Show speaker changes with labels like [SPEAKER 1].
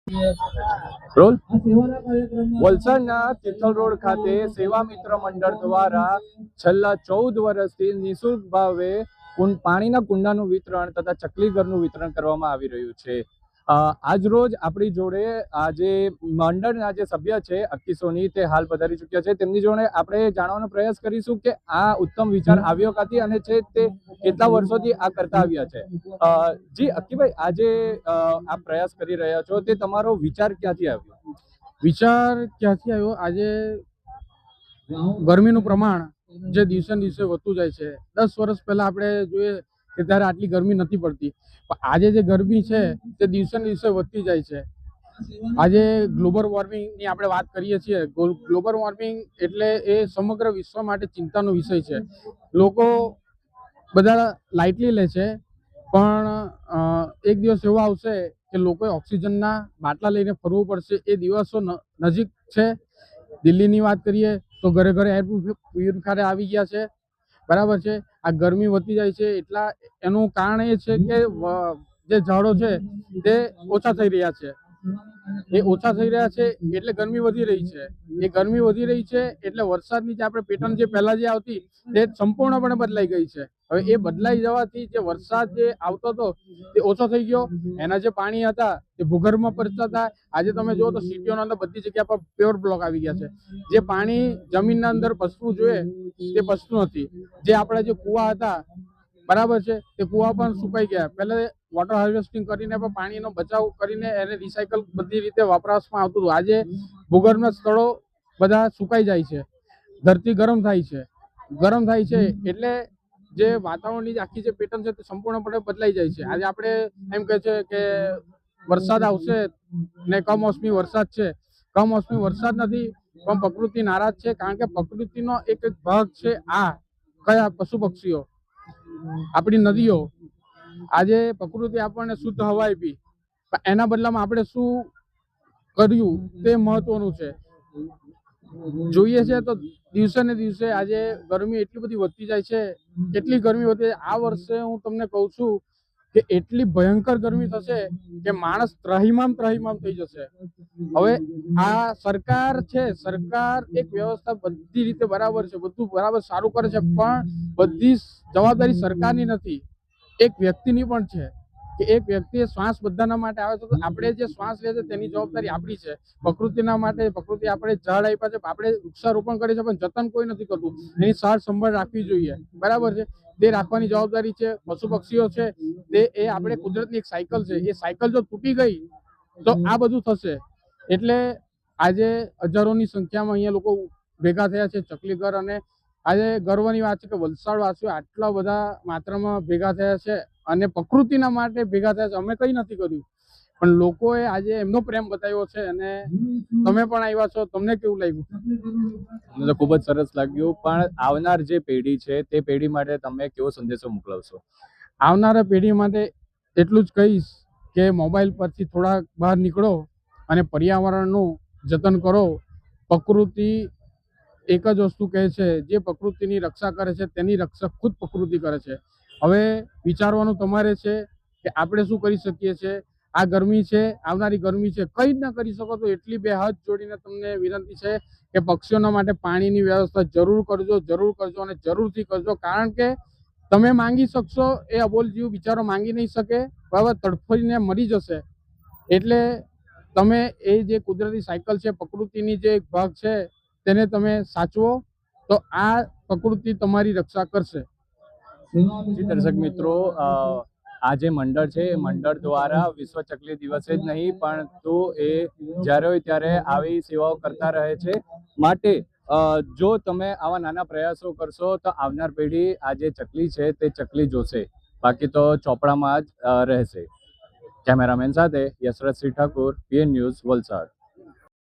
[SPEAKER 1] Role વલસાડના Tithal road ખાતે સેવા મિત્ર મંડળ દ્વારા છેલ્લા 14 વર્ષથી નિઃશુલ્ક ભાવે પાણીના કુંડાનું વિતરણ તથા ચકલી ઘરનું વિતરણ કરવામાં આવી રહ્યું છે। આજ રોજ આપણી જોડે આજે મંડળના જે સભ્ય છે અક્કી સોની તે હાલ પધારી ચૂક્યા છે। તેમની જોડે આપણે જાણવાનો પ્રયાસ કરીશું કે આ ઉત્તમ વિચાર આવ્યો ક્યાંથી અને છે તે કેટલા વર્ષોથી આ કરતા આવ્યા છે। જી અક્કીભાઈ, આજે આ પ્રયાસ કરી રહ્યા છો તે તમારો વિચાર ક્યાંથી આવ્યો?
[SPEAKER 2] વિચાર ક્યાંથી આવ્યો? આજે ગરમીનું પ્રમાણ જે દિવસે ને દિવસે વધતું જાય છે। 10 વર્ષ પહેલા આપણે જોઈએ કે ત્યારે આટલી ગરમી નથી પડતી, પણ આજે જે ગરમી છે તે દિવસે ને દિવસે વધતી જાય છે। આજે ગ્લોબલ વોર્મિંગની આપણે વાત કરીએ છીએ। ગ્લોબલ વોર્મિંગ એટલે એ સમગ્ર વિશ્વ માટે ચિંતાનો વિષય છે। લોકો બધા લાઇટલી લે છે, પણ એક દિવસ એવો આવશે કે લોકોએ ઓક્સિજનના બાટલા લઈને ફરવું પડશે। એ દિવસો નજીક છે। દિલ્હીની વાત કરીએ તો ઘરે ઘરે એર પ્યુરિફાયર આવી ગયા છે, બરાબર છે। આ ગરમી વધતી જાય છે એટલા એનું કારણ એ છે કે જે ઝાડો છે તે ઓછા થઈ રહ્યા છે। એ ઓછા થઈ રહ્યા છે એટલે ગરમી વધી રહી છે। એ ગરમી વધી રહી છે એટલે વરસાદની જે આપણે પેટર્ન જે પહેલા જે આવતી તે સંપૂર્ણપણે બદલાઈ ગઈ છે। હવે એ બદલાઈ જવાથી જે વરસાદ જે આવતો હતો તે ઓછો થઈ ગયો। એના જે પાણી હતા તે ભૂગર્ભમાં પડતા હતા। આજે તમે જુઓ તો સિટીઓના અંદર બધી જગ્યા પર પ્યોર બ્લોક આવી ગયા છે। જે પાણી જમીનના અંદર પસવું જોઈએ તે પસતું નથી। જે આપણા જે કુવા હતા, બરાબર છે, તે કુવા પણ સુકાઈ ગયા। પહેલા વોટર હાર્વેસ્ટિંગ કરીને પણ પાણીનો બચાવ કરીને એને રિસાયકલ બધી રીતે વપરાશમાં આવતું હતું। આજે ભૂગર્ભના સ્થળો બધા સુકાઈ જાય છે, ધરતી ગરમ થાય છે। ગરમ થાય છે એટલે જે વાતાવરણની આખી જે પેટર્ન છે તે સંપૂર્ણપણે બદલાઈ જાય છે। આજે આપણે એમ કહે છે કે વરસાદ આવશે ને કમોસમી વરસાદ છે। કમોસમી વરસાદ નથી, પણ પ્રકૃતિ નારાજ છે, કારણ કે પ્રકૃતિનો એક ભાગ છે આ કયા પશુ પક્ષીઓ, આપણી નદીઓ। આજે પ્રકૃતિ આપણને શુદ્ધ હવા આપી, પણ એના બદલામાં આપણે શું કર્યું તે મહત્વનું છે। જોઈએ છે તો દિવસે ને દિવસે આજે ગરમી એટલી બધી વધતી જાય છે, એટલી ગરમી વધે। આ વર્ષે હું તમને કહું છું કે એટલી ભયંકર ગરમી થશે કે માણસ ત્રાહિમામ થઈ જશે। હવે આ સરકાર છે, સરકાર એક વ્યવસ્થા બધી રીતે બરાબર છે, બધું બરાબર સારું કરે છે, પણ બધી જવાબદારી સરકારની નથી, એક વ્યક્તિની પણ છે કે એક વ્યક્તિએ શ્વાસ બધાના માટે આવે છે, તો આપણે જે શ્વાસ લે છે તેની જવાબદારી આપણી છે। પ્રકૃતિના માટે પ્રકૃતિ આપણે ઝાડ આપ્યા છે, આપણે વૃક્ષારોપણ કરીએ છીએ, પણ જતન કોઈ નથી કરતું। એની સાર સંભાળ રાખવી જોઈએ, બરાબર છે, તે રાખવાની જવાબદારી છે। પશુ પક્ષીઓ છે તે એ આપણે કુદરતની એક સાયકલ છે, એ સાયકલ જો તૂટી ગઈ તો આ બધું થશે। એટલે આજે હજારોની સંખ્યામાં અહીંયા લોકો ભેગા થયા છે ચકલી ઘર, અને આજે ગર્વની વાત છે કે વલસાડ વાસીઓ આટલા બધા માત્રામાં ભેગા થયા છે અને પ્રકૃતિના માટે ભેગા થયા છે। અમે કંઈ નથી કર્યું, પણ લોકોએ આજે એમનો પ્રેમ બતાવ્યો છે, અને તમે પણ આવ્યા છો, તમને કેવું લાગ્યું?
[SPEAKER 1] મને તો ખૂબ જ સરસ લાગ્યું, પણ આવનાર જે પેઢી છે તે પેઢી માટે તમે કેવો સંદેશો મોકલાવશો?
[SPEAKER 2] આવનારા પેઢી માટે એટલું જ કહીશ કે મોબાઈલ પરથી થોડા બહાર નીકળો અને પર્યાવરણનું જતન કરો। પ્રકૃતિ એક જ વસ્તુ કહે છે, જે પ્રકૃતિની રક્ષા કરે છે તેની રક્ષા ખુદ પ્રકૃતિ કરે છે। હવે વિચારવાનું તમારે છે કે આપણે શું કરી શકીએ છીએ। આ ગરમી છે, આવનારી ગરમી છે, કંઈ જ ના કરી શકો તો એટલી બે હાથ જોડીને તમને વિનંતી છે કે પક્ષીઓના માટે પાણીની વ્યવસ્થા જરૂર કરજો, જરૂર કરજો અને જરૂરથી કરજો। કારણ કે તમે માંગી શકશો, એ અબોલ જીવ બિચારો માંગી નહીં શકે, બરાબર, તડફડીને મરી જશે। એટલે તમે એ જે કુદરતી સાયકલ છે, પ્રકૃતિની જે એક ભાગ છે, તેને તમે સાચવો તો આ પ્રકૃતિ તમારી રક્ષા કરશે।
[SPEAKER 1] દર્શક મિત્રો, આ જે મંડળ છે એ મંડળ દ્વારા વિશ્વ ચકલી દિવસે જ નહીં, પરંતુ એ જ્યારે હોય ત્યારે આવી સેવાઓ કરતા રહે છે। માટે જો તમે આવા નાના પ્રયાસો કરશો તો આવનાર પેઢી આ જે ચકલી છે તે ચકલી જોશે, બાકી તો ચોપડામાં જ રહેશે। કેમેરામેન સાથે યશરથસિંહ ઠાકુર, PN ન્યૂઝ, વલસાડ।